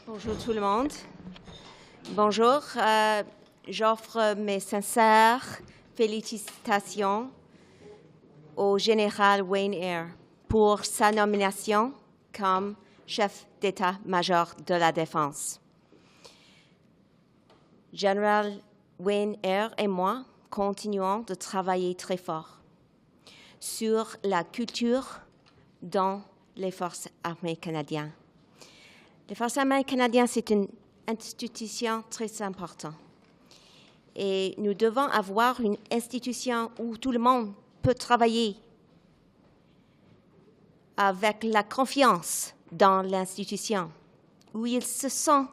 Bonjour tout le monde. Bonjour. J'offre mes sincères félicitations au général Wayne Eyre pour sa nomination comme chef d'état-major de la Défense. Général Wayne Eyre et moi continuons de travailler très fort sur la culture dans les forces armées canadiennes. Les forces armées canadiennes, c'est une institution très importante. Et nous devons avoir une institution où tout le monde peut travailler avec la confiance dans l'institution, où ils se sentent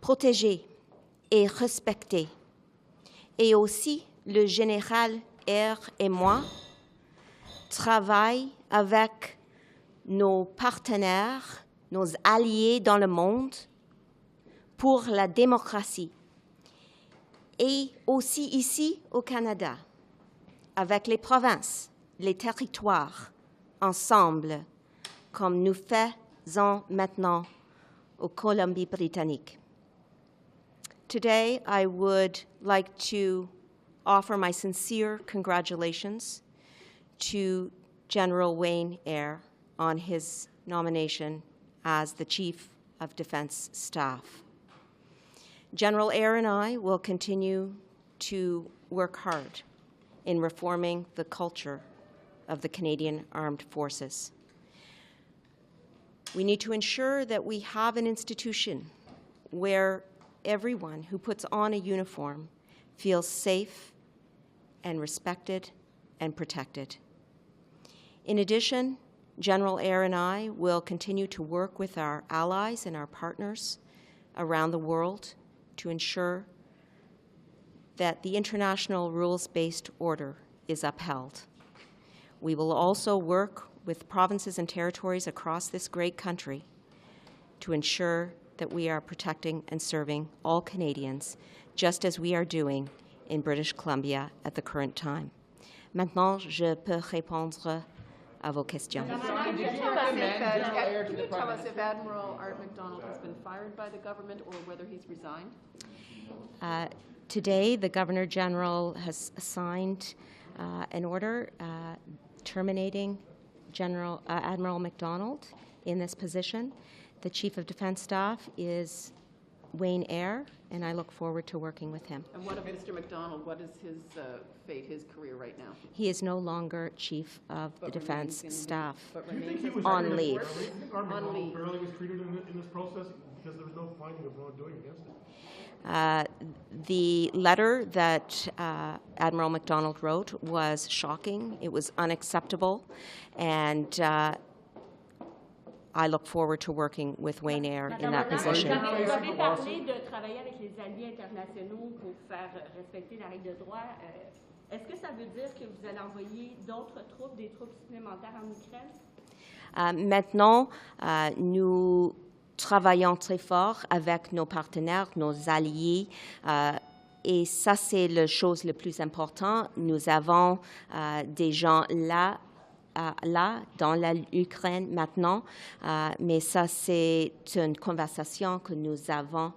protégés et respectés. Et aussi, le général Eyre et moi travaillons avec nos partenaires, nos alliés dans le monde pour la démocratie. Et aussi ici au Canada, avec les provinces, les territoires, ensemble, comme nous faisons maintenant au Colombie-Britannique. Today, I would like to offer my sincere congratulations to General Wayne Eyre on his nomination as the Chief of Defense Staff. General Eyre and I will continue to work hard in reforming the culture of the Canadian Armed Forces. We need to ensure that we have an institution where everyone who puts on a uniform feels safe and respected and protected. In addition, General Eyre and I will continue to work with our allies and our partners around the world to ensure that the international rules-based order is upheld. We will also work with provinces and territories across this great country to ensure that we are protecting and serving all Canadians, just as we are doing in British Columbia at the current time. Maintenant, je peux répondre à vos questions. Can you tell us if Admiral Art McDonald has been fired by the government or whether he's resigned? Today, the Governor General has signed an order terminating Admiral McDonald in this position. The Chief of Defense Staff is Wayne Eyre, and I look forward to working with him. And what of Mr. McDonald? What is his fate, his career right now? He is no longer Chief of the Defense Staff On leave. On leave. Fairly was treated in this process because there was no finding of wrongdoing against him. The letter that Admiral McDonald wrote was shocking. It was unacceptable, and I look forward to working with Wayne Eyre in that position. Vous avez parlé de travailler avec les alliés internationaux pour faire respecter la règle de droit. Est-ce que ça veut dire que vous allez envoyer d'autres troupes, des troupes supplémentaires en Ukraine? Maintenant, nous travaillons très fort avec nos partenaires, nos alliés, et ça, c'est la chose la plus importante. Nous avons des gens là dans l'Ukraine maintenant, mais ça, c'est une conversation que nous allons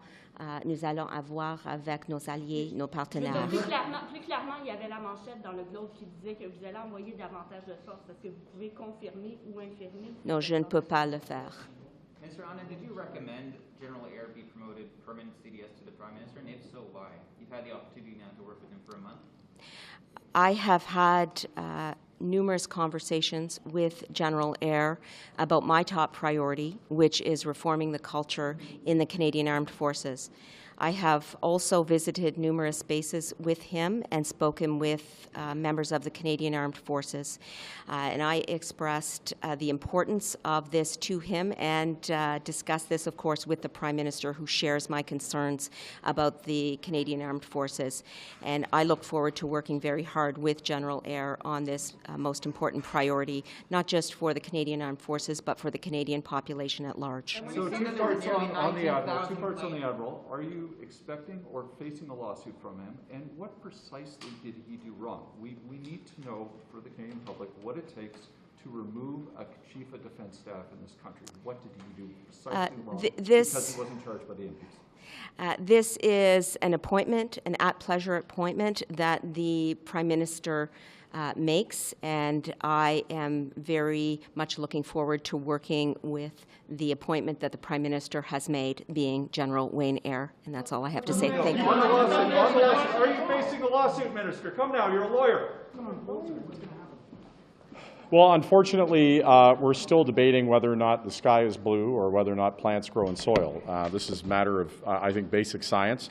avoir avec nos alliés, nos partenaires. Plus clairement, il y avait la manchette dans le Globe qui disait que vous allez envoyer davantage de forces. Est-ce que vous pouvez confirmer ou infirmer? Non, je ne peux pas le faire. Mr. Anand, did you recommend General Eyre be promoted permanent CDS to the Prime Minister, and if so, why? You've had the opportunity now to work with him for a month. I have had numerous conversations with General Eyre about my top priority, which is reforming the culture in the Canadian Armed Forces. I have also visited numerous bases with him and spoken with members of the Canadian Armed Forces. And I expressed the importance of this to him and discussed this, of course, with the Prime Minister, who shares my concerns about the Canadian Armed Forces. And I look forward to working very hard with General Eyre on this most important priority, not just for the Canadian Armed Forces, but for the Canadian population at large. So two parts on the Admiral. Are you expecting or facing a lawsuit from him, and what precisely did he do wrong? We need to know for the Canadian public what it takes to remove a chief of defense staff in this country? What did he do precisely wrong this- because he wasn't charged by the MPs? This is an appointment, an at-pleasure appointment that the Prime Minister makes, and I am very much looking forward to working with the appointment that the Prime Minister has made, being General Wayne Eyre. And that's all I have to say. Thank you. On the lawsuit, are you facing a lawsuit, Minister? Come now, you're a lawyer. Well, unfortunately, we're still debating whether or not the sky is blue or whether or not plants grow in soil. This is a matter of, I think, basic science.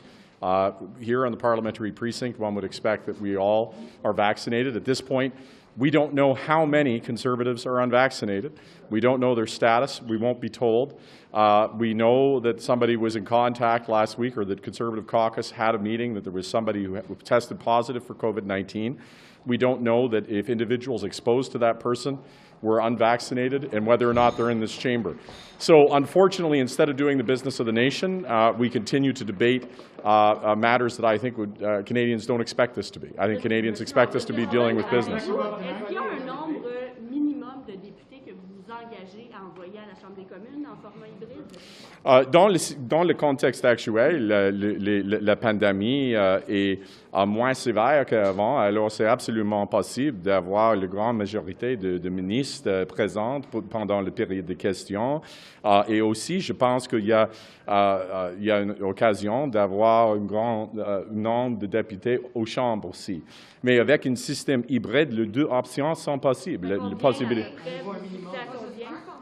Here on the parliamentary precinct, one would expect that we all are vaccinated. At this point, we don't know how many Conservatives are unvaccinated. We don't know their status. We won't be told. We know that somebody was in contact last week, or that Conservative caucus had a meeting, that there was somebody who tested positive for COVID-19. We don't know that if individuals exposed to that person were unvaccinated and whether or not they're in this chamber. So unfortunately, instead of doing the business of the nation, we continue to debate matters that I think Canadians don't expect us to be. I think Canadians expect us to be dealing with business. Est-ce qu'il y a un nombre minimum de députés que vous vous engagez à envoyer à la Chambre des communes en format hybride? Dans le contexte actuel, la pandémie est moins sévère qu'avant, alors c'est absolument possible d'avoir la grande majorité de ministres présents pendant la période de questions. Et aussi, je pense qu'il y a une occasion d'avoir un grand nombre de députés aux chambres aussi. Mais avec un système hybride, les deux options sont possibles.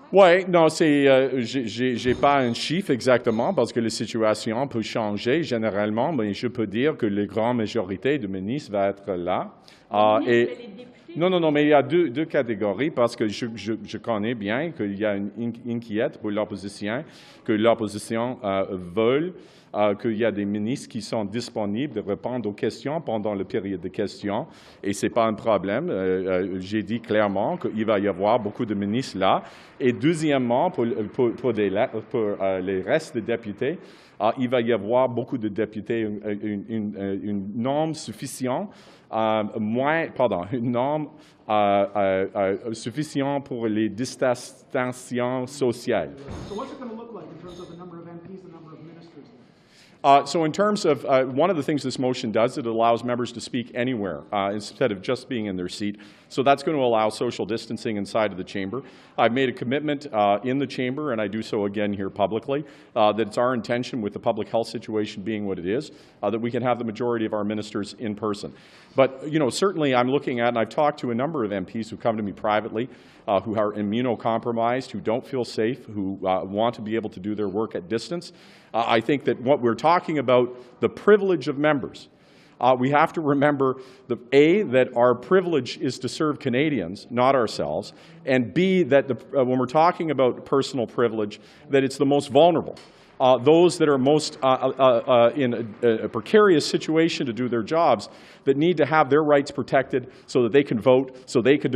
Oui, non, j'ai pas un chiffre exactement parce que la situation peut changer généralement, mais je peux dire que la grande majorité de ministres va être là. Non, mais il y a deux catégories parce que je connais bien qu'il y a une inquiétude pour l'opposition, que l'opposition veut qu'il y a des ministres qui sont disponibles de répondre aux questions pendant la période de questions, et ce n'est pas un problème. J'ai dit clairement qu'il va y avoir beaucoup de ministres là. Et deuxièmement, pour les restes des députés, il va y avoir beaucoup de députés, une norme suffisante, une norme suffisante pour les distanciations sociales. So what's it going to look like in terms of the number of MPs, the number of ministers? So in terms of, one of the things this motion does, it allows members to speak anywhere instead of just being in their seat. So that's going to allow social distancing inside of the chamber. I've made a commitment in the chamber, and I do so again here publicly, that it's our intention, with the public health situation being what it is, that we can have the majority of our ministers in person. But, you know, certainly I'm looking at, and I've talked to a number of MPs who come to me privately, who are immunocompromised, who don't feel safe, who want to be able to do their work at distance. I think that what we're talking about, the privilege of members, we have to remember, that our privilege is to serve Canadians, not ourselves, and B, that when we're talking about personal privilege, that it's the most vulnerable. Those that are most in a precarious situation to do their jobs, that need to have their rights protected so that they can vote, so they can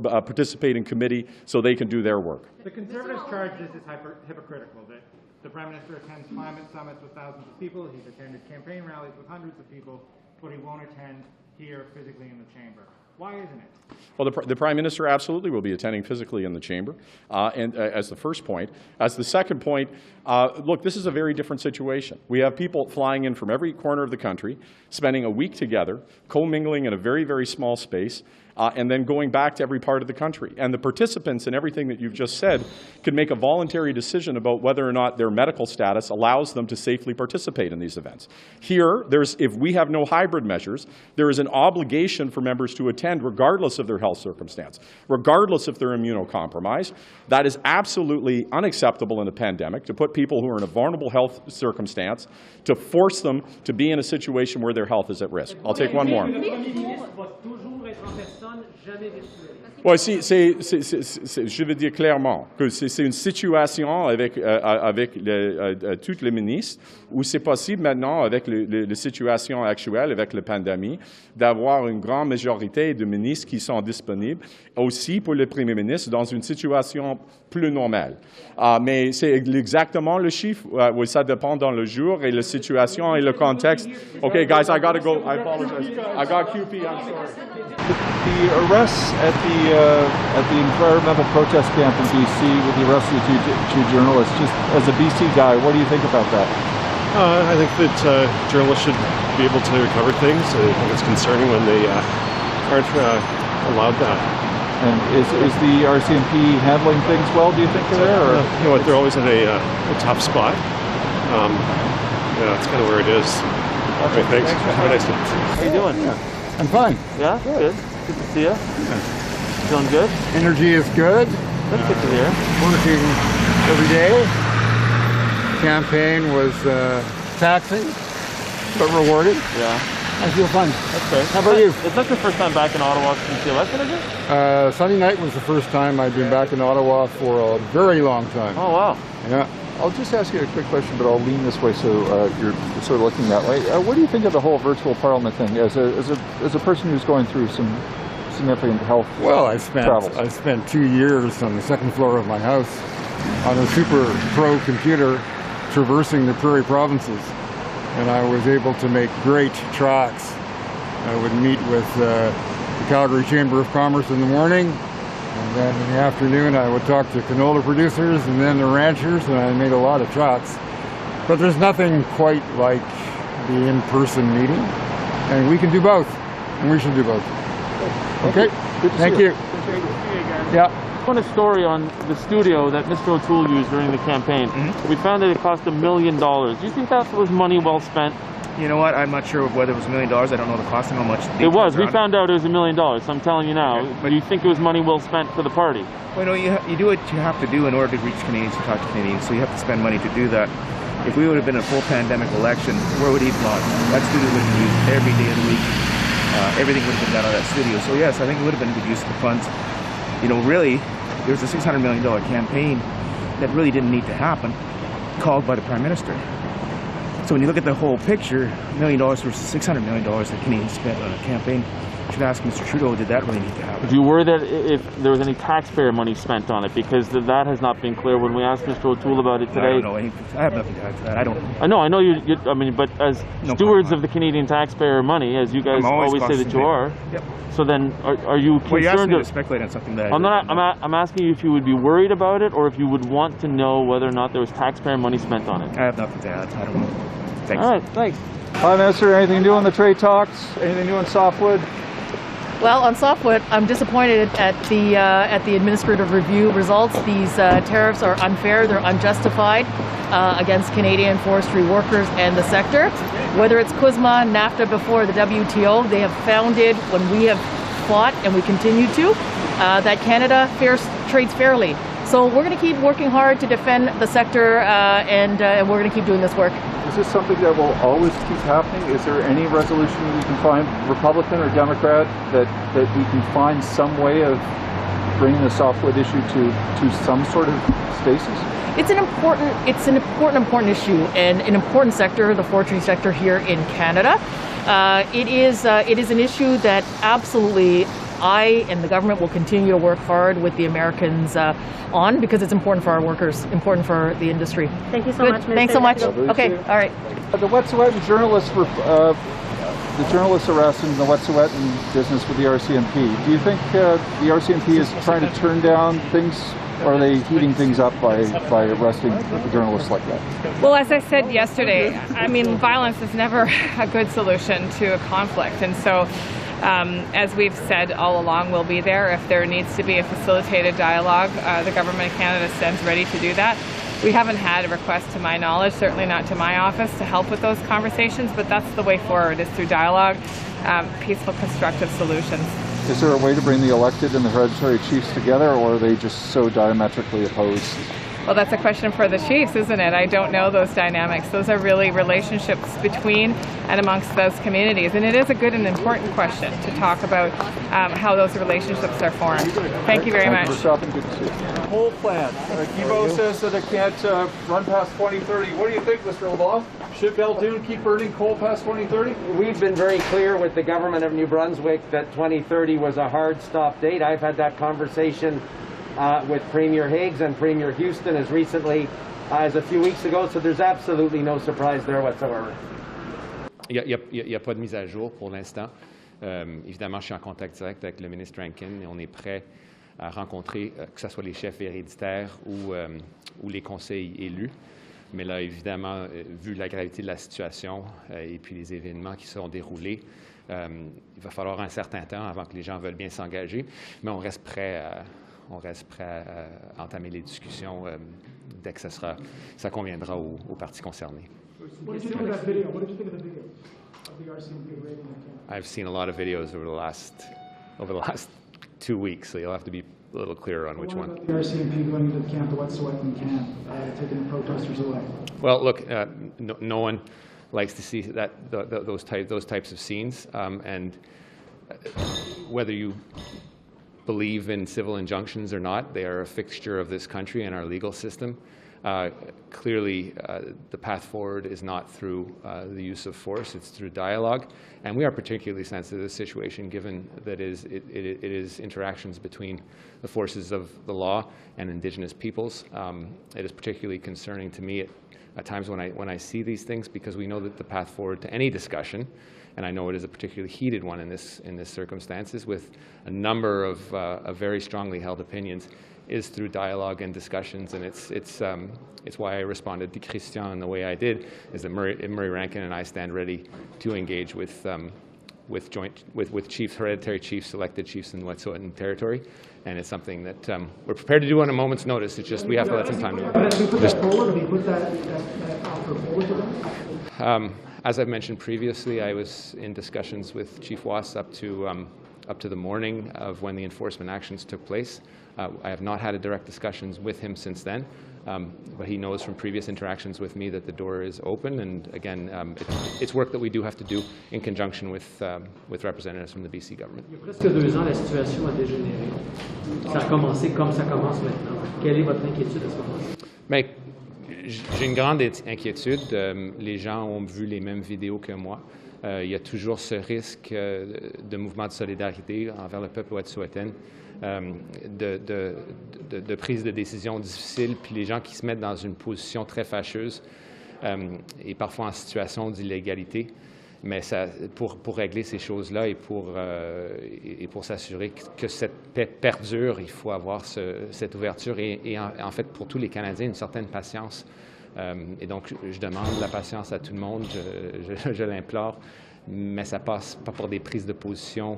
participate in committee, so they can do their work. The Conservatives charge this is hypocritical, that the Prime Minister attends climate summits with thousands of people, he's attended campaign rallies with hundreds of people, but he won't attend here physically in the chamber. Why isn't it? Well, the Prime Minister absolutely will be attending physically in the chamber, and as the first point. As the second point, look, this is a very different situation. We have people flying in from every corner of the country, spending a week together, commingling in a very, very small space, and then going back to every part of the country. And the participants in everything that you've just said can make a voluntary decision about whether or not their medical status allows them to safely participate in these events. Here, if we have no hybrid measures, there is an obligation for members to attend regardless of their health circumstance, regardless if they're immunocompromised. That is absolutely unacceptable in a pandemic, to put people who are in a vulnerable health circumstance, to force them to be in a situation where their health is at risk. I'll take one more. Oui, je veux dire clairement que c'est une situation avec tous les ministres où c'est possible maintenant, avec la situation actuelle, avec la pandémie, d'avoir une grande majorité de ministres qui sont disponibles. Aussi pour le Premier ministre, dans une situation plus normal. Mais c'est exactement le chiffre. Oui, ça dépend dans le jour et la situation et le contexte. Okay, guys, I got to go. I apologize. I got QP. I'm sorry. The arrests at the environmental protest camp in BC with the arrest of the two journalists, just as a BC guy, what do you think about that? I think that journalists should be able to cover things. I think it's concerning when they aren't allowed that. And is the RCMP handling things well, do you think, there? Or? You know what, they're always in a tough spot. Yeah, that's kind of where it is. Okay, thanks. Have a nice day. How you doing? I'm fine. Yeah? Good. Good to see you. Feeling good? Energy is good. That's good to hear. Working every day. Campaign was taxing, but rewarding. Yeah. I feel fun. That's great. How about you? Is that your first time back in Ottawa since the election, is it? Sunday night was the first time I'd been back in Ottawa for a very long time. Oh, wow. Yeah. I'll just ask you a quick question, but I'll lean this way so you're sort of looking that way. What do you think of the whole virtual parliament thing as a person who's going through some significant health travels? I spent 2 years on the second floor of my house on a super pro computer traversing the prairie provinces, and I was able to make great tracks. I would meet with the Calgary Chamber of Commerce in the morning, and then in the afternoon I would talk to canola producers and then the ranchers, and I made a lot of tracks. But there's nothing quite like the in-person meeting, and we can do both, and we should do both. Okay? Thank you. Yeah. I found a story on the studio that Mr. O'Toole used during the campaign. We found that it cost $1 million. Do you think that was money well spent? You know what? I'm not sure whether it was $1 million. I don't know the cost and how much. It was. We found out it was $1 million. So I'm telling you now. Okay, but do you think it was money well spent for the party? Well, you know, you do what you have to do in order to reach Canadians and talk to Canadians. So you have to spend money to do that. If we would have been a full pandemic election, where would he have gone? That studio would have been used every day of the week. Everything would have been done on that studio. So yes, I think it would have been a good use of the funds. You know, really, there was a $600 million campaign that really didn't need to happen, called by the Prime Minister. So when you look at the whole picture, $1 million versus $600 million that Canadians spent on a campaign, you should ask Mr. Trudeau, did that really need to happen? Do you worry that if there was any taxpayer money spent on it? Because that has not been clear. When we asked Mr. O'Toole about it today, I don't know. I have nothing to add to that. I don't. I know you. I mean, but as stewards of the Canadian taxpayer money, as you guys always say that you are. Yep. So then, are you concerned? Well, you asked me to speculate on something that I'm not. I'm asking you if you would be worried about it, or if you would want to know whether or not there was taxpayer money spent on it. I have nothing to add. I don't know. Thanks. All right. Thanks. Hi, Minister. Anything new on the trade talks? Anything new on Softwood? Well, on Softwood, I'm disappointed at the administrative review results. These tariffs are unfair, they're unjustified against Canadian forestry workers and the sector. Whether it's CUSMA, NAFTA before the WTO, they have founded, when we have fought and we continue to, that Canada trades fairly. So we're going to keep working hard to defend the sector and we're going to keep doing this work. Is this something that will always keep happening? Is there any resolution we can find, Republican or Democrat, that we can find some way of bringing the Softwood issue to some sort of stasis? It's an important issue and an important sector, the forestry sector here in Canada. It is an issue that absolutely I and the government will continue to work hard with the Americans on, because it's important for our workers, important for the industry. Thank you so much, Minister. Thanks so much. Okay, all right. The Wet'suwet'en journalists the journalists arrest in the Wet'suwet'en business with the RCMP. Do you think the RCMP is trying to turn down things, or are they heating things up by arresting journalists like that? Well, as I said yesterday, I mean, violence is never a good solution to a conflict, and so as we've said all along, we'll be there. If there needs to be a facilitated dialogue, the Government of Canada stands ready to do that. We haven't had a request to my knowledge, certainly not to my office, to help with those conversations, but that's the way forward, is through dialogue, peaceful, constructive solutions. Is there a way to bring the elected and the hereditary chiefs together, or are they just so diametrically opposed? Well, that's a question for the chiefs, isn't it? I don't know those dynamics. Those are really relationships between and amongst those communities. And it is a good and important question to talk about how those relationships are formed. Thank you very much. Thank you for stopping. Good to see you. Coal plant. Guilbeault says that it can't run past 2030. What do you think, Mr. LeBlanc? Should Belledune keep burning coal past 2030? We've been very clear with the government of New Brunswick that 2030 was a hard stop date. I've had that conversation with Premier Higgs and Premier Houston as recently as a few weeks ago, so there's absolutely no surprise there whatsoever. Il n'y a pas de mise à jour pour l'instant. Évidemment, je suis en contact direct avec le ministre Rankin et on est prêt à rencontrer, que ce soit les chefs héréditaires ou les conseils élus. Mais là, évidemment, vu la gravité de la situation et puis les événements qui seront déroulés, il va falloir un certain temps avant que les gens veulent bien s'engager. Mais on reste prêt à entamer les discussions dès que ça conviendra aux parties concernées. What did you think of that video? What did you think of the video of the RCMP raiding the camp? I've seen a lot of videos over the last 2 weeks, so you'll have to be a little clearer on which one. What about the RCMP going into the camp, the Wet'suwet'en camp, taking the protesters away? Well, look, no one likes to see those types of scenes, and whether you believe in civil injunctions or not, they are a fixture of this country and our legal system. Clearly, the path forward is not through the use of force, it's through dialogue. And we are particularly sensitive to this situation given that it is interactions between the forces of the law and Indigenous peoples. It is particularly concerning to me at times when I see these things, because we know that the path forward to any discussion, and I know it is a particularly heated one in this circumstances with a number of very strongly held opinions, is through dialogue and discussions, and it's why I responded to Christian in the way I did, is that Murray Rankin and I stand ready to engage with chiefs, hereditary chiefs, elected chiefs in the Wet'suwet'en territory, and it's something that we're prepared to do on a moment's notice. It's just we have to let some time. As I've mentioned previously, I was in discussions with Chief Wass up to the morning of when the enforcement actions took place. I have not had a direct discussions with him since then, but he knows from previous interactions with me that the door is open, and again, it's work that we do have to do in conjunction with representatives from the BC government. Il y a presque 2 ans, la situation a dégénéré. Ça a commencé comme ça commence maintenant. Quelle est votre inquiétude à ce moment-là? Mais j'ai une grande inquiétude. Les gens ont vu les mêmes vidéos que moi. Il y a toujours ce risque de mouvement de solidarité envers le peuple wet'suwet'en, de prise de décision difficile, puis les gens qui se mettent dans une position très fâcheuse et parfois en situation d'illégalité. Mais pour régler ces choses-là et pour s'assurer que cette paix perdure, il faut avoir cette ouverture et en fait pour tous les Canadiens une certaine patience. Et donc, je demande la patience à tout le monde, je l'implore, mais ça passe pas par des prises de position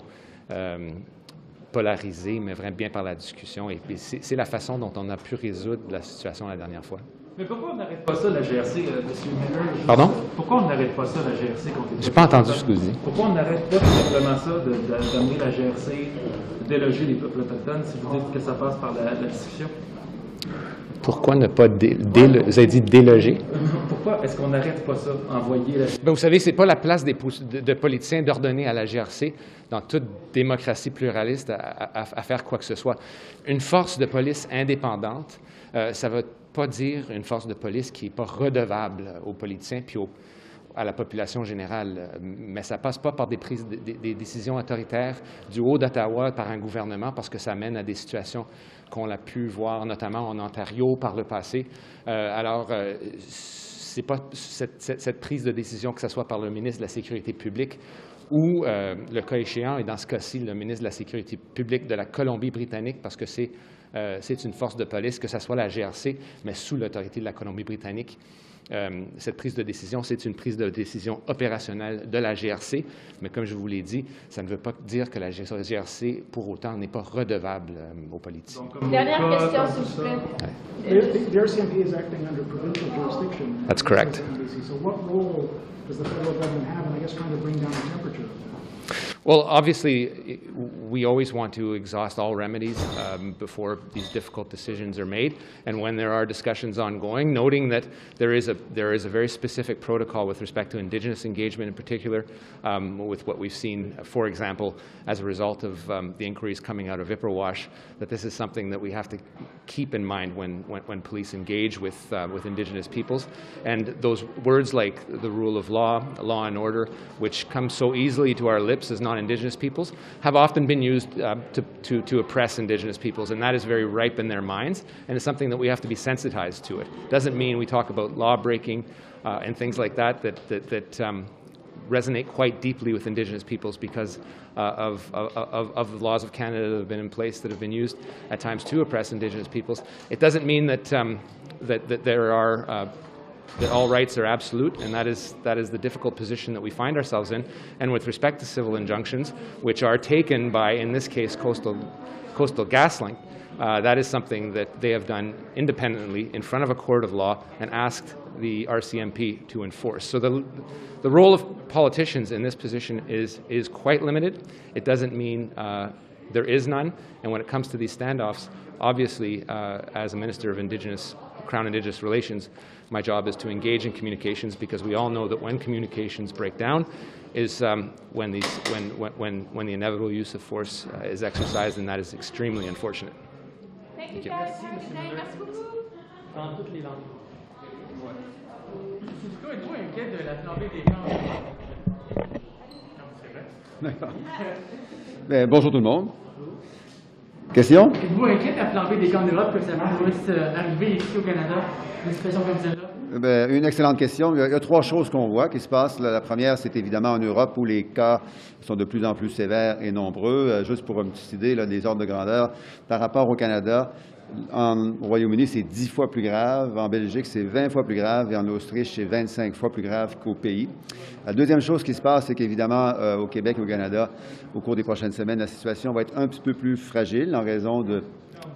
polarisées, mais vraiment bien par la discussion. Et puis, c'est la façon dont on a pu résoudre la situation la dernière fois. Mais pourquoi on n'arrête pas ça, la GRC, M. Miller? Pardon? Pourquoi on n'arrête pas ça, la GRC? J'ai pas entendu ce que vous dites. Pourquoi on n'arrête pas tout simplement ça, d'amener la GRC, déloger les peuples autochtones, si vous dites que ça passe par la discussion? Pourquoi ne pas vous avez dit déloger? Pourquoi est-ce qu'on n'arrête pas ça, envoyer la... Bien, vous savez, ce n'est pas la place de politiciens d'ordonner à la GRC, dans toute démocratie pluraliste, à faire quoi que ce soit. Une force de police indépendante, ça ne veut pas dire une force de police qui n'est pas redevable aux politiciens puis à la population générale. Mais ça ne passe pas par des prises, des décisions autoritaires du haut d'Ottawa par un gouvernement, parce que ça mène à des situations qu'on a pu voir notamment en Ontario par le passé. C'est pas cette prise de décision, que ce soit par le ministre de la Sécurité publique ou, le cas échéant, et dans ce cas-ci, le ministre de la Sécurité publique de la Colombie-Britannique, parce que c'est une force de police, que ce soit la GRC, mais sous l'autorité de la Colombie-Britannique. Cette prise de décision, c'est une prise de décision opérationnelle de la GRC, mais comme je vous l'ai dit, ça ne veut pas dire que la GRC, pour autant, n'est pas redevable aux politiciens. Dernière question, s'il vous plaît. The RCMP is acting under provincial jurisdiction. That's correct. So what role does the federal government have in, I guess, trying to bring down the temperature? Well, obviously, we always want to exhaust all remedies before these difficult decisions are made, and when there are discussions ongoing, noting that there is a very specific protocol with respect to Indigenous engagement in particular, with what we've seen, for example, as a result of the inquiries coming out of Ipperwash, that this is something that we have to keep in mind when police engage with Indigenous peoples. And those words like the rule of law and order, which come so easily to our lips, is not on Indigenous peoples have often been used to oppress Indigenous peoples, and that is very ripe in their minds, and it's something that we have to be sensitized to it. Doesn't mean we talk about law breaking and things like that resonate quite deeply with Indigenous peoples because of the laws of Canada that have been in place that have been used at times to oppress Indigenous peoples. It doesn't mean that that all rights are absolute, and that is the difficult position that we find ourselves in. And with respect to civil injunctions, which are taken by, in this case, Coastal GasLink, that is something that they have done independently in front of a court of law and asked the RCMP to enforce. So the role of politicians in this position is quite limited. It doesn't mean there is none. And when it comes to these standoffs, obviously, as a Minister of Crown Indigenous Relations, my job is to engage in communications, because we all know that when communications break down is when the inevitable use of force is exercised, and that is extremely unfortunate. Thank you guys. Have a good day. Merci beaucoup. Dans toutes les langues. Êtes-vous inquiet de la flambée des camps? Bonjour tout le monde. Question? Êtes-vous inquiet de la flambée des camps d'Europe que ça puisse arriver ici au Canada, une situation comme celle-là? Une excellente question. Il y a trois choses qu'on voit qui se passent. La première, c'est évidemment en Europe où les cas sont de plus en plus sévères et nombreux. Juste pour une petite idée des ordres de grandeur, par rapport au Canada, au Royaume-Uni, c'est 10 fois plus grave. En Belgique, c'est 20 fois plus grave. Et en Autriche, c'est 25 fois plus grave qu'au pays. La deuxième chose qui se passe, c'est qu'évidemment, au Québec et au Canada, au cours des prochaines semaines, la situation va être un petit peu plus fragile en raison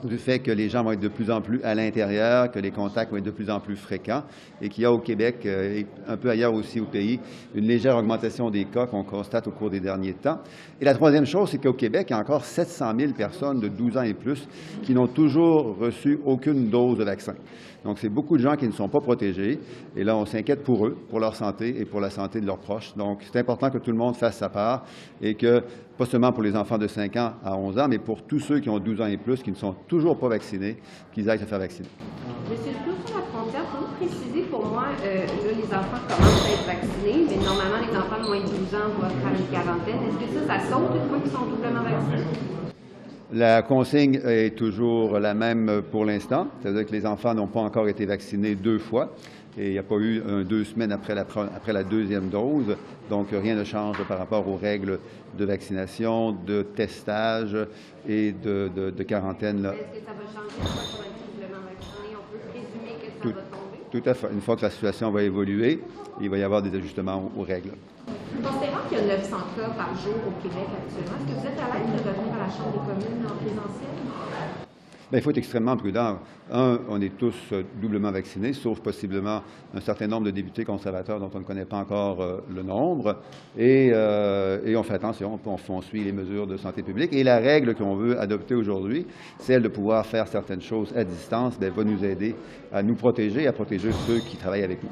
du fait que les gens vont être de plus en plus à l'intérieur, que les contacts vont être de plus en plus fréquents et qu'il y a au Québec et un peu ailleurs aussi au pays une légère augmentation des cas qu'on constate au cours des derniers temps. Et la troisième chose, c'est qu'au Québec, il y a encore 700 000 personnes de 12 ans et plus qui n'ont toujours reçu aucune dose de vaccin. Donc, c'est beaucoup de gens qui ne sont pas protégés. Et là, on s'inquiète pour eux, pour leur santé et pour la santé de leurs proches. Donc, c'est important que tout le monde fasse sa part et que, pas seulement pour les enfants de 5 ans à 11 ans, mais pour tous ceux qui ont 12 ans et plus, qui ne sont toujours pas vaccinés, qu'ils aillent se faire vacciner. Monsieur Duclos, sur la frontière, pouvez-vous préciser pour moi, là, les enfants commencent à être vaccinés, mais normalement, les enfants de moins de 12 ans doivent faire une quarantaine. Est-ce que ça saute une fois qu'ils sont doublement vaccinés? La consigne est toujours la même pour l'instant, c'est-à-dire que les enfants n'ont pas encore été vaccinés 2 fois et il n'y a pas eu 2 semaines après la deuxième dose, donc rien ne change par rapport aux règles de vaccination, de testage et de quarantaine. Est-ce que ça va changer une fois qu'on va être doublement vacciné? On peut présumer que ça va tomber? Tout à fait. Une fois que la situation va évoluer, il va y avoir des ajustements aux règles. Considérant qu'il y a 900 cas par jour au Québec actuellement, est-ce que vous êtes à l'aise de revenir à la Chambre des communes en présentiel? Bien, il faut être extrêmement prudent. On est tous doublement vaccinés, sauf possiblement un certain nombre de députés conservateurs dont on ne connaît pas encore le nombre. Et on fait attention, on suit les mesures de santé publique. Et la règle qu'on veut adopter aujourd'hui, celle de pouvoir faire certaines choses à distance, bien, va nous aider à nous protéger et à protéger ceux qui travaillent avec nous.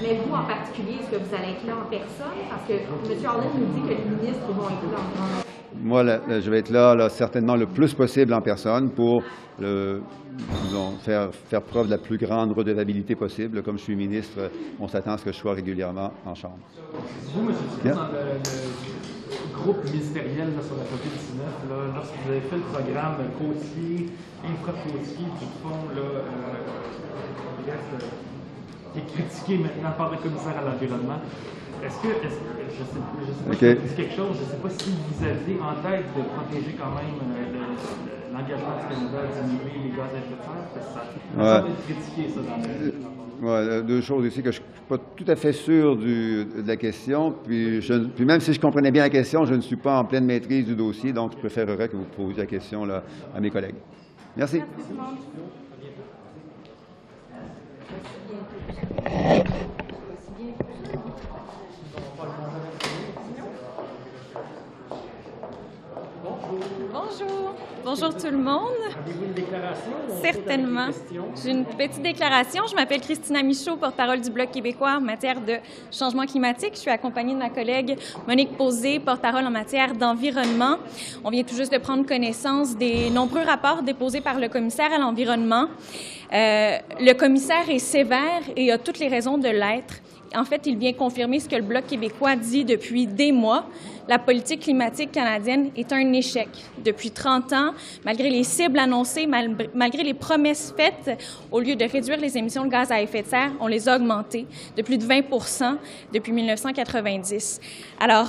Mais vous, en particulier, est-ce que vous allez être là en personne? Parce que M. Arlen nous dit que les ministres vont être là en personne. Moi, je vais être là, certainement le plus possible en personne pour faire preuve de la plus grande redevabilité possible. Comme je suis ministre, on s'attend à ce que je sois régulièrement en Chambre. Vous, M. Duclos, dans le groupe ministériel sur la COVID-19, lorsque vous avez fait le programme côtier, infra-côtier, qui font, qui est critiqué maintenant par le commissaire à l'environnement, est-ce que je sais pas si c'est quelque chose, je ne sais pas si vous aviez en tête de protéger quand même l'engagement du Canada à diminuer les gaz à effet de serre, parce que ça semble être critiqué, ça, dans le... Deux choses ici que je ne suis pas tout à fait sûr de la question, puis même si je comprenais bien la question, je ne suis pas en pleine maîtrise du dossier, donc je préférerais que vous posiez la question là, à mes collègues. Merci. Bonjour. Bonjour tout le monde. Avez-vous une déclaration? Certainement. J'ai une petite déclaration. Je m'appelle Christina Michaud, porte-parole du Bloc québécois en matière de changement climatique. Je suis accompagnée de ma collègue Monique Posé, porte-parole en matière d'environnement. On vient tout juste de prendre connaissance des nombreux rapports déposés par le commissaire à l'environnement. Le commissaire est sévère et a toutes les raisons de l'être. en fait, il vient confirmer ce que le Bloc québécois dit depuis des mois. La politique climatique canadienne est un échec. Depuis 30 ans, malgré les cibles annoncées, malgré les promesses faites, au lieu de réduire les émissions de gaz à effet de serre, on les a augmentées de plus de 20 % depuis 1990. Alors,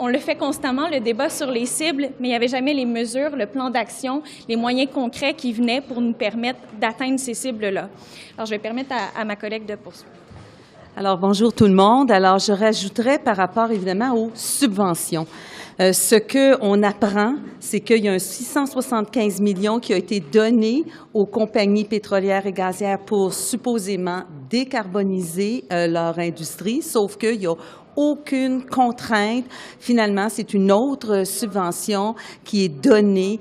on le fait constamment, le débat sur les cibles, mais il n'y avait jamais les mesures, le plan d'action, les moyens concrets qui venaient pour nous permettre d'atteindre ces cibles-là. Alors, je vais permettre à ma collègue de poursuivre. Alors, bonjour tout le monde. Alors, je rajouterais par rapport, évidemment, aux subventions. Ce qu'on apprend, c'est qu'il y a un 675 millions qui a été donné aux compagnies pétrolières et gazières pour supposément décarboniser leur industrie, sauf qu'il y a aucune contrainte. Finalement, c'est une autre subvention qui est donnée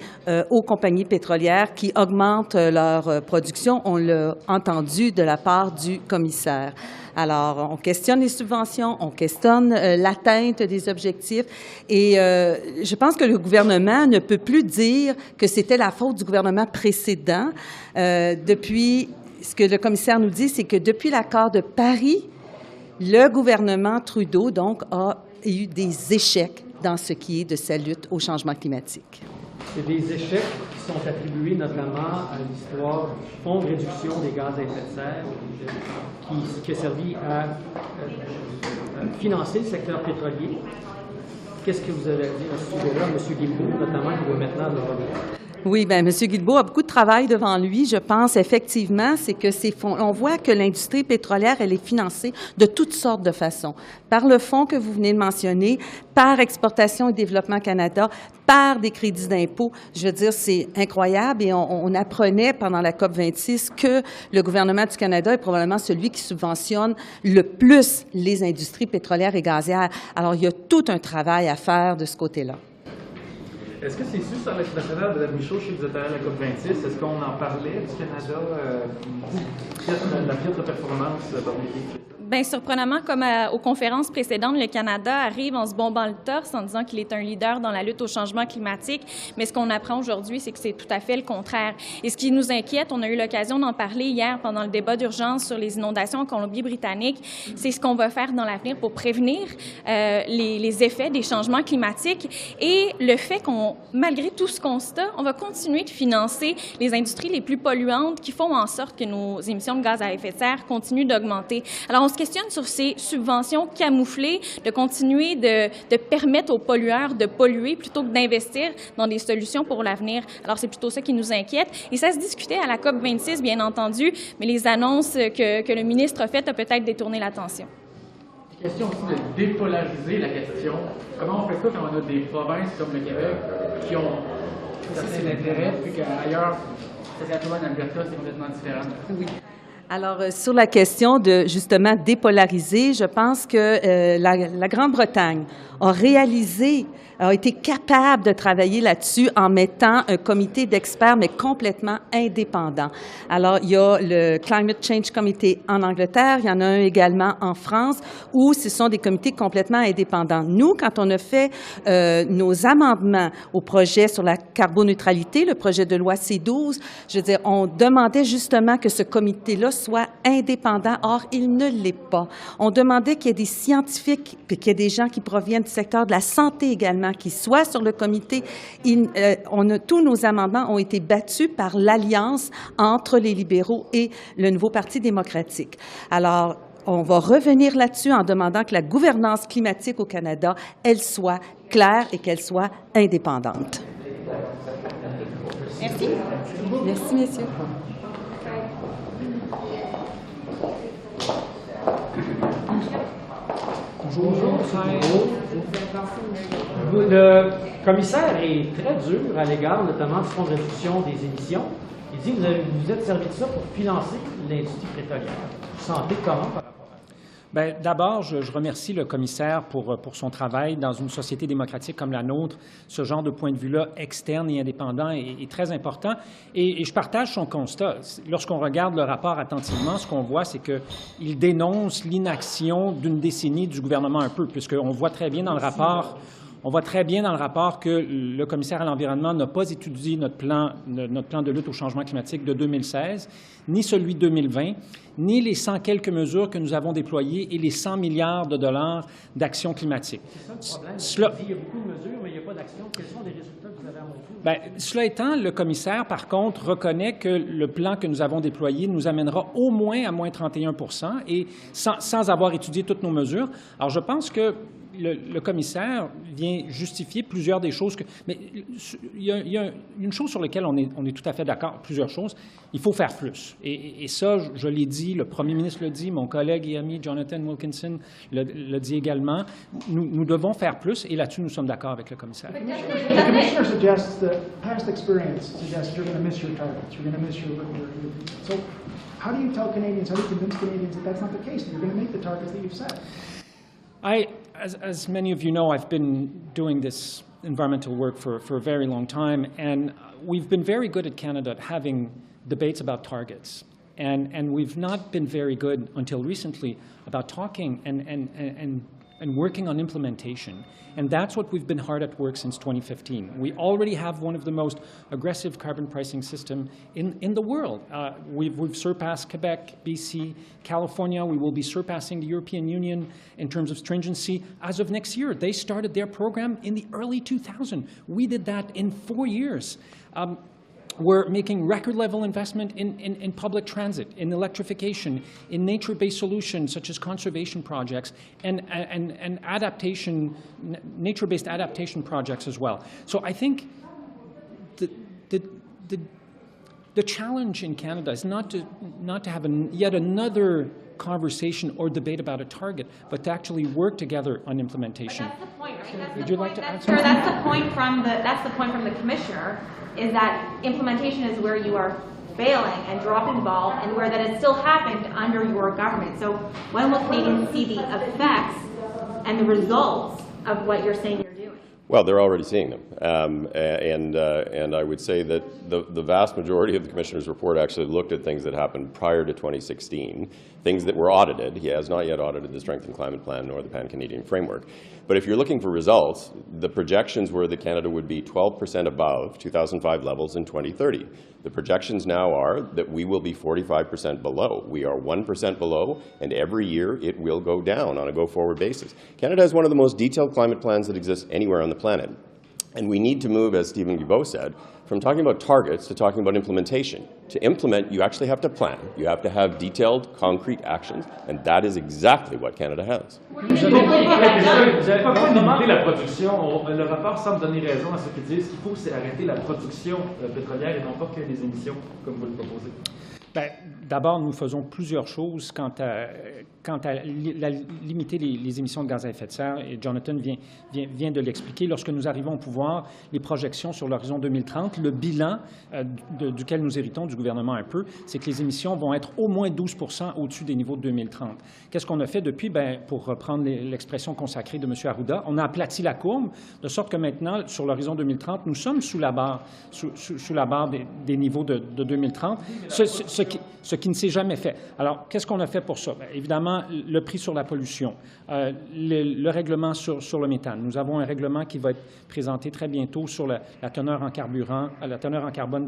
aux compagnies pétrolières qui augmentent leur production. On l'a entendu de la part du commissaire. Alors, on questionne les subventions, on questionne l'atteinte des objectifs et je pense que le gouvernement ne peut plus dire que c'était la faute du gouvernement précédent. Depuis, ce que le commissaire nous dit, c'est que depuis l'accord de Paris, le gouvernement Trudeau, donc, a eu des échecs dans ce qui est de sa lutte au changement climatique. C'est des échecs qui sont attribués notamment à l'histoire du Fonds de réduction des gaz à effet de serre qui a servi à financer le secteur pétrolier. Qu'est-ce que vous avez à dire à ce sujet-là, M. Guilbeault, notamment, qui doit maintenant le revenir? Oui, bien, M. Guilbeault a beaucoup de travail devant lui. Je pense effectivement, c'est que on voit que l'industrie pétrolière, elle est financée de toutes sortes de façons. Par le fonds que vous venez de mentionner, par Exportation et Développement Canada, par des crédits d'impôt. Je veux dire, c'est incroyable et on apprenait pendant la COP26 que le gouvernement du Canada est probablement celui qui subventionne le plus les industries pétrolières et gazières. Alors, il y a tout un travail à faire de ce côté-là. Est-ce que c'est su sur l'international de Admiral, je sais que vous êtes allé à la COP26, est-ce qu'on en parlait du Canada, la piètre performance parmi les... Bien, surprenamment, comme aux conférences précédentes, le Canada arrive en se bombant le torse en disant qu'il est un leader dans la lutte au changement climatique, mais ce qu'on apprend aujourd'hui, c'est que c'est tout à fait le contraire. Et ce qui nous inquiète, on a eu l'occasion d'en parler hier pendant le débat d'urgence sur les inondations en Colombie-Britannique, c'est ce qu'on va faire dans l'avenir pour prévenir les effets des changements climatiques et le fait qu'on, malgré tout ce constat, on va continuer de financer les industries les plus polluantes qui font en sorte que nos émissions de gaz à effet de serre continuent d'augmenter. Alors, on se questionne sur ces subventions camouflées, de continuer de permettre aux pollueurs de polluer plutôt que d'investir dans des solutions pour l'avenir. Alors, c'est plutôt ça qui nous inquiète. Et ça se discutait à la COP26, bien entendu, mais les annonces que le ministre a faites ont peut-être détourné l'attention. Question aussi de dépolariser la question. Comment on fait ça quand on a des provinces comme le Québec qui ont aussi l'intérêt, puis qu'ailleurs, Saskatchewan et Alberta, c'est complètement différent? Oui. Alors, sur la question de, justement, dépolariser, je pense que la Grande-Bretagne a été capable de travailler là-dessus en mettant un comité d'experts, mais complètement indépendant. Alors, il y a le Climate Change Committee en Angleterre, il y en a un également en France, où ce sont des comités complètement indépendants. Nous, quand on a fait nos amendements au projet sur la carboneutralité, le projet de loi C-12, je veux dire, on demandait justement que ce comité-là soit indépendant. Or, il ne l'est pas. On demandait qu'il y ait des scientifiques, puis qu'il y ait des gens qui proviennent du secteur de la santé également, qui soient sur le comité. Tous nos amendements ont été battus par l'alliance entre les libéraux et le nouveau Parti démocratique. Alors, on va revenir là-dessus en demandant que la gouvernance climatique au Canada, elle soit claire et qu'elle soit indépendante. Merci. Merci, messieurs. Bonjour. Le commissaire est très dur à l'égard notamment du fonds de réduction des émissions. Il dit que vous êtes servi de ça pour financer l'industrie pétrolière. Vous sentez comment par rapport à ça? Bien, d'abord, je remercie le commissaire pour son travail. Dans une société démocratique comme la nôtre, ce genre de point de vue-là, externe et indépendant, est très important. Et je partage son constat. Lorsqu'on regarde le rapport attentivement, ce qu'on voit, c'est qu'il dénonce l'inaction d'une décennie du gouvernement un peu, puisqu'on voit très bien dans le rapport, On voit très bien dans le rapport que le commissaire à l'environnement n'a pas étudié notre plan de lutte au changement climatique de 2016, ni celui de 2020, ni les 100 quelques mesures que nous avons déployées et les 100 milliards de dollars d'action climatique. C'est ça le problème. Il y a beaucoup de mesures, mais il n'y a pas d'action. Quels sont les résultats que vous avez à montrer? Bien, cela étant, le commissaire, par contre, reconnaît que le plan que nous avons déployé nous amènera au moins à moins 31 % et sans avoir étudié toutes nos mesures. Alors, je pense que le commissaire vient justifier plusieurs des choses. Mais il y a une chose sur laquelle on est tout à fait d'accord, plusieurs choses. Il faut faire plus. Et ça, je l'ai dit, le premier ministre l'a dit, mon collègue et ami Jonathan Wilkinson l'a dit également. Nous devons faire plus et là-dessus, nous sommes d'accord avec le commissaire. The commissioner suggests that past experience suggests you're going to miss your targets, you're going to miss your So how do you tell Canadians, how do you convince Canadians that that's not the case, that you're going to make the targets that you've set? As many of you know, I've been doing this environmental work for a very long time, and we've been very good at Canada at having debates about targets. And we've not been very good until recently about talking and working on implementation. And that's what we've been hard at work since 2015. We already have one of the most aggressive carbon pricing systems in the world. We've surpassed Quebec, BC, California. We will be surpassing the European Union in terms of stringency as of next year. They started their program in the early 2000s. We did that in 4 years. We're making record-level investment in public transit, in electrification, in nature-based solutions such as conservation projects and adaptation, nature-based adaptation projects as well. So I think the challenge in Canada is not to have yet another conversation or debate about a target, but to actually work together on implementation. But that's the point, right? Would you like to add something? That's the point from the commissioner, is that implementation is where you are failing and dropping the ball, and where that has still happened under your government. So when will Canadians see the effects and the results of what you're saying you're doing? Well, they're already seeing them, and I would say that the vast majority of the Commissioner's report actually looked at things that happened prior to 2016, things that were audited. He has not yet audited the Strengthened Climate Plan nor the Pan-Canadian Framework. But if you're looking for results, the projections were that Canada would be 12% above 2005 levels in 2030. The projections now are that we will be 45% below. We are 1% below, and every year it will go down on a go-forward basis. Canada has one of the most detailed climate plans that exists anywhere on the planet. And we need to move, as Stephen Guilbeault said, from talking about targets to talking about implementation. To implement, you actually have to plan. You have to have detailed, concrete actions, and that is exactly what Canada has. Vous avez pas limité la production. Le rapport semble donner raison à ceux qui disent qu'il faut, c'est arrêter la production pétrolière et non pas que les émissions, comme vous le proposez. Bien, d'abord, nous faisons plusieurs choses quant à limiter les émissions de gaz à effet de serre, et Jonathan vient de l'expliquer. Lorsque nous arrivons au pouvoir, les projections sur l'horizon 2030, le bilan duquel nous héritons du gouvernement un peu, c'est que les émissions vont être au moins 12 % au-dessus des niveaux de 2030. Qu'est-ce qu'on a fait depuis? Bien, pour reprendre l'expression consacrée de M. Arruda, on a aplati la courbe, de sorte que maintenant, sur l'horizon 2030, nous sommes sous la barre des niveaux de 2030, ce qui ne s'est jamais fait. Alors, qu'est-ce qu'on a fait pour ça? Bien, évidemment, le prix sur la pollution, le règlement sur le méthane. Nous avons un règlement qui va être présenté très bientôt sur la teneur en carburant, la teneur en carbone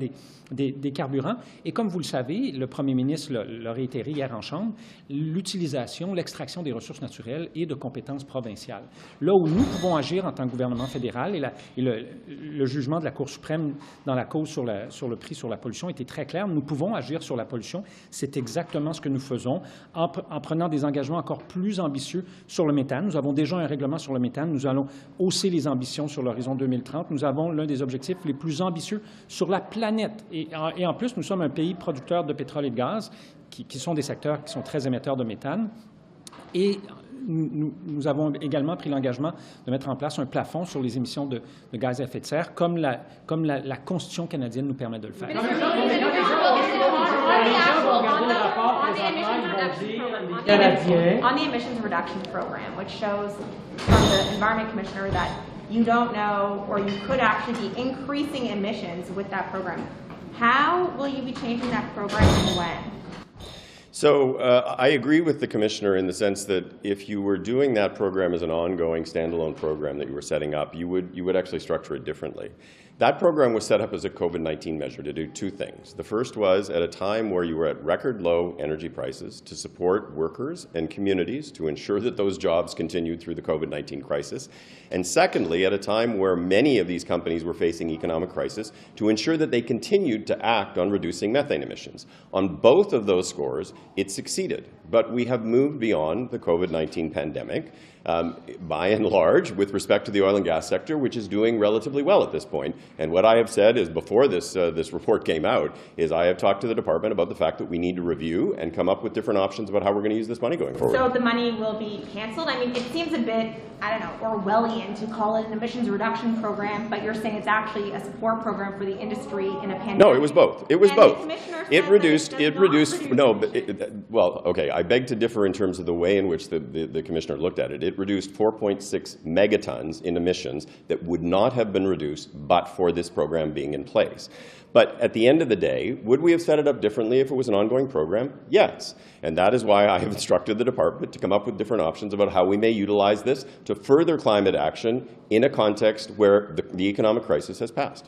des carburants. Et comme vous le savez, le premier ministre l'a réitéré hier en Chambre, l'utilisation, l'extraction des ressources naturelles est de compétence provinciale. Là où nous pouvons agir en tant que gouvernement fédéral, et le jugement de la Cour suprême dans la cause sur le prix sur la pollution était très clair, nous pouvons agir sur la pollution. C'est exactement ce que nous faisons en prenant des engagements encore plus ambitieux sur le méthane. Nous avons déjà un règlement sur le méthane. Nous allons hausser les ambitions sur l'horizon 2030. Nous avons l'un des objectifs les plus ambitieux sur la planète. Et en plus, nous sommes un pays producteur de pétrole et de gaz, qui sont des secteurs qui sont très émetteurs de méthane. Et nous avons également pris l'engagement de mettre en place un plafond sur les émissions de gaz à effet de serre, comme la Constitution canadienne nous permet de le faire. On the emissions reduction program, which shows from the Environment Commissioner that you don't know, or you could actually be increasing emissions with that program. How will you be changing that program and when? So I agree with the Commissioner in the sense that if you were doing that program as an ongoing standalone program that you were setting up, you would actually structure it differently. That program was set up as a COVID-19 measure to do two things. The first was at a time where you were at record low energy prices to support workers and communities to ensure that those jobs continued through the COVID-19 crisis. And secondly, at a time where many of these companies were facing economic crisis to ensure that they continued to act on reducing methane emissions. On both of those scores, it succeeded. But we have moved beyond the COVID-19 pandemic, by and large, with respect to the oil and gas sector, which is doing relatively well at this point. And what I have said is, before this report came out, is I have talked to the department about the fact that we need to review and come up with different options about how we're going to use this money going forward. So the money will be canceled? I mean, it seems a bit, I don't know, Orwellian to call it an emissions reduction program, but you're saying it's actually a support program for the industry in a pandemic. No, it was both. It was both. It reduced, well, okay, I beg to differ in terms of the way in which the Commissioner looked at it. It reduced 4.6 megatons in emissions that would not have been reduced but for this program being in place. But at the end of the day, would we have set it up differently if it was an ongoing program? Yes. And that is why I have instructed the department to come up with different options about how we may utilize this to further climate action in a context where the economic crisis has passed.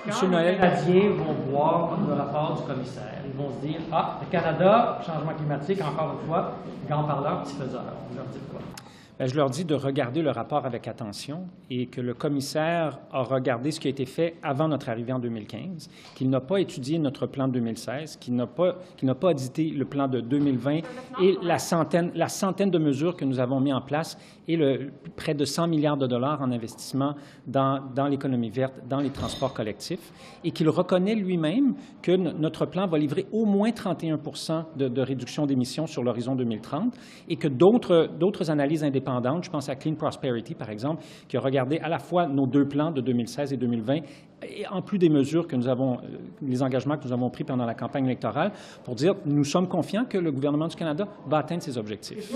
Quand les Canadiens vont voir le rapport du commissaire, ils vont se dire « Ah, le Canada, changement climatique, encore une fois, grand parleur, petit faiseur ». Vous leur dites quoi? Bien, je leur dis de regarder le rapport avec attention et que le commissaire a regardé ce qui a été fait avant notre arrivée en 2015, qu'il n'a pas étudié notre plan de 2016, qu'il n'a pas audité le plan de 2020 et la centaine de mesures que nous avons mis en place et près de 100 milliards de dollars en investissement dans l'économie verte, dans les transports collectifs, et qu'il reconnaît lui-même que notre plan va livrer au moins 31 % de réduction d'émissions sur l'horizon 2030 et que d'autres analyses indépendantes, je pense à Clean Prosperity, par exemple, qui a regardé à la fois nos deux plans de 2016 et 2020, et en plus des mesures que nous avons, les engagements que nous avons pris pendant la campagne électorale, pour dire nous sommes confiants que le gouvernement du Canada va atteindre ses objectifs.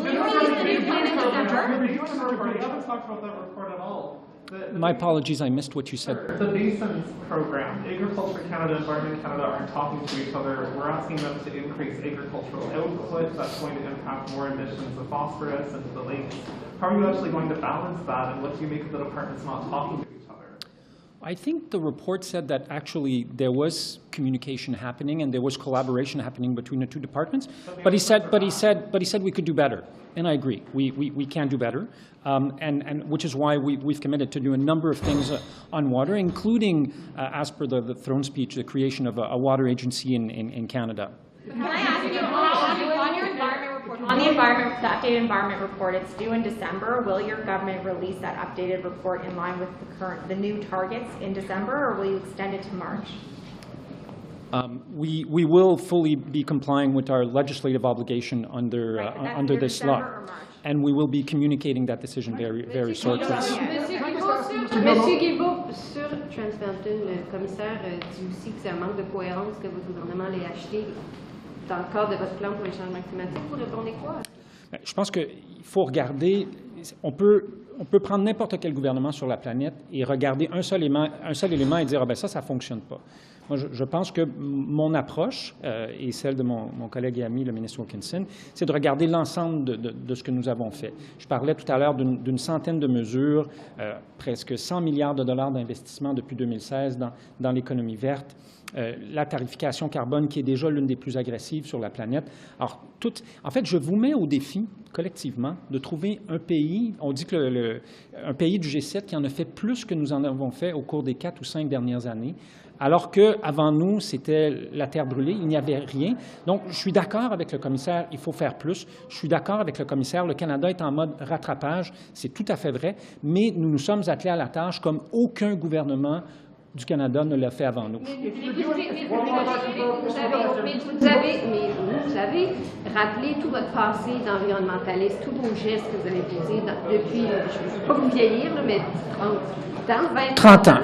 My apologies, I missed what you said. The Basins program, Agriculture Canada, Environment Canada aren't talking to each other. We're asking them to increase agricultural output. That's going to impact more emissions of phosphorus into the lakes. How are you actually going to balance that, and what do you make of the departments not talking to each other? I think the report said that actually there was communication happening and there was collaboration happening between the two departments. But he said we could do better, and I agree. We can do better, and which is why we've committed to do a number of things on water, including, as per the throne speech, the creation of a water agency in Canada. Can I ask you, on your environment report, on the updated environment report, it's due in December. Will your government release that updated report in line with the new targets in December, or will you extend it to March? We will fully be complying with our legislative obligation under this law, and we will be communicating that decision very shortly. Monsieur Guilbeault, sur Trans Mountain, le commissaire dit aussi que c'est un manque de cohérence que votre gouvernement l'ait acheté dans le cadre de votre plan pour le changement climatique. Vous répondez quoi? Je pense qu'il faut regarder, on peut prendre n'importe quel gouvernement sur la planète et regarder un seul élément et dire « ah ben ça ne fonctionne pas ». Moi, je pense que mon approche, et celle de mon collègue et ami, le ministre Wilkinson, c'est de regarder l'ensemble de ce que nous avons fait. Je parlais tout à l'heure d'une centaine de mesures, presque 100 milliards de dollars d'investissement depuis 2016 dans l'économie verte, la tarification carbone qui est déjà l'une des plus agressives sur la planète. Alors, en fait, je vous mets au défi, collectivement, de trouver un pays, on dit que un pays du G7 qui en a fait plus que nous en avons fait au cours des 4 ou 5 dernières années, alors qu'avant nous, c'était la terre brûlée, il n'y avait rien. Donc, je suis d'accord avec le commissaire, il faut faire plus. Je suis d'accord avec le commissaire, le Canada est en mode rattrapage, c'est tout à fait vrai, mais nous nous sommes attelés à la tâche comme aucun gouvernement du Canada ne l'a fait avant nous. Mais vous avez rappelé tout votre passé d'environnementaliste, tous vos gestes que vous avez posés depuis, je ne veux pas vous vieillir, mais 30 ans.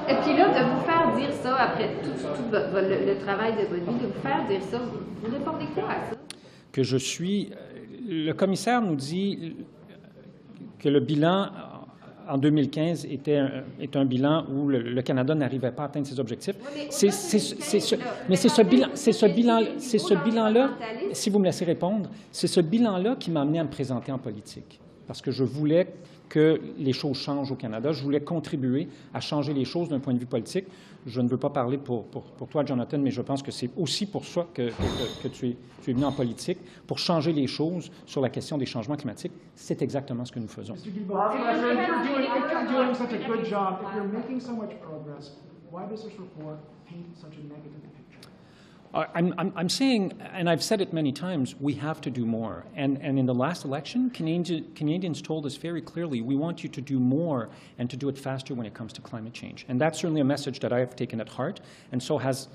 Et puis là, de vous faire dire ça, après tout le travail de votre vie, de vous faire dire ça, vous répondez quoi à ça? Que je suis... Le commissaire nous dit que le bilan en 2015 est un bilan où le Canada n'arrivait pas à atteindre ses objectifs. Mais c'est ce bilan-là, si vous me laissez répondre, c'est ce bilan-là qui m'a amené à me présenter en politique. Parce que je voulais que les choses changent au Canada. Je voulais contribuer à changer les choses d'un point de vue politique. Je ne veux pas parler pour toi, Jonathan, mais je pense que c'est aussi pour ça que tu es venu en politique, pour changer les choses sur la question des changements climatiques. C'est exactement ce que nous faisons. Mr. Guilbeault, if you're doing such a good job, if you're making so much progress, why does this report paint such a negative picture? I'm saying, and I've said it many times, we have to do more. And in the last election, Canadians told us very clearly, we want you to do more and to do it faster when it comes to climate change. And that's certainly a message that I have taken at heart, and so has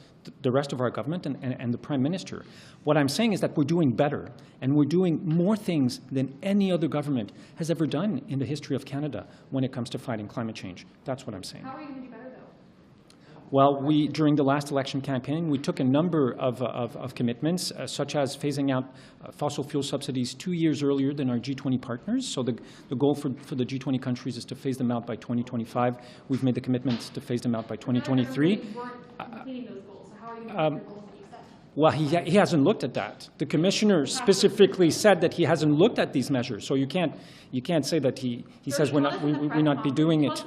the rest of our government and the Prime Minister. What I'm saying is that we're doing better, and we're doing more things than any other government has ever done in the history of Canada when it comes to fighting climate change. That's what I'm saying. How are you going to do better, though? Well, during the last election campaign, we took a number of commitments, such as phasing out fossil fuel subsidies 2 years earlier than our G20 partners. So the goal for the G20 countries is to phase them out by 2025. We've made the commitment to phase them out by 2023. You weren't completing those goals, so how are you going to meet the goals that you set? Well, he hasn't looked at that. The commissioner specifically said that he hasn't looked at these measures. So you can't say that he says we not be doing it.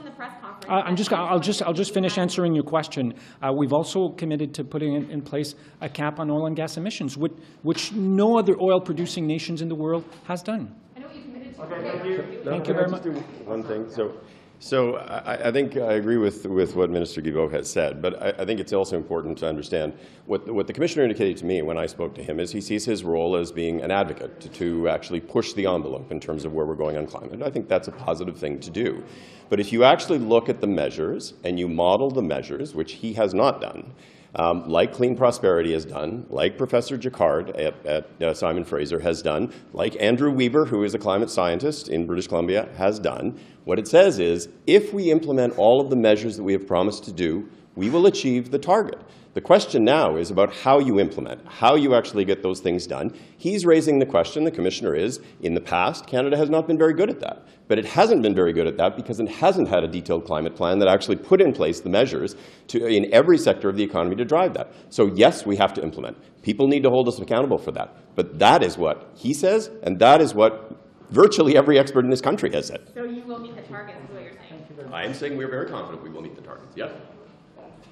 I'll just finish answering your question. We've also committed to putting in place a cap on oil and gas emissions, which no other oil-producing nations in the world has done. I know what you committed to. Okay, thank you very much. One thing. So I think I agree with what Minister Guilbeault has said, but I think it's also important to understand what the Commissioner indicated to me when I spoke to him is he sees his role as being an advocate to actually push the envelope in terms of where we're going on climate. I think that's a positive thing to do. But if you actually look at the measures and you model the measures, which he has not done, like Clean Prosperity has done, like Professor Jacquard at Simon Fraser has done, like Andrew Weaver, who is a climate scientist in British Columbia, has done, what it says is, if we implement all of the measures that we have promised to do, we will achieve the target. The question now is about how you implement, how you actually get those things done. He's raising the question, the Commissioner is, in the past, Canada has not been very good at that. But it hasn't been very good at that because it hasn't had a detailed climate plan that actually put in place the measures in every sector of the economy to drive that. So yes, we have to implement. People need to hold us accountable for that. But that is what he says, and that is what virtually every expert in this country has said. So you will meet the targets, is what you're saying? I am saying we're very confident we will meet the targets, yes.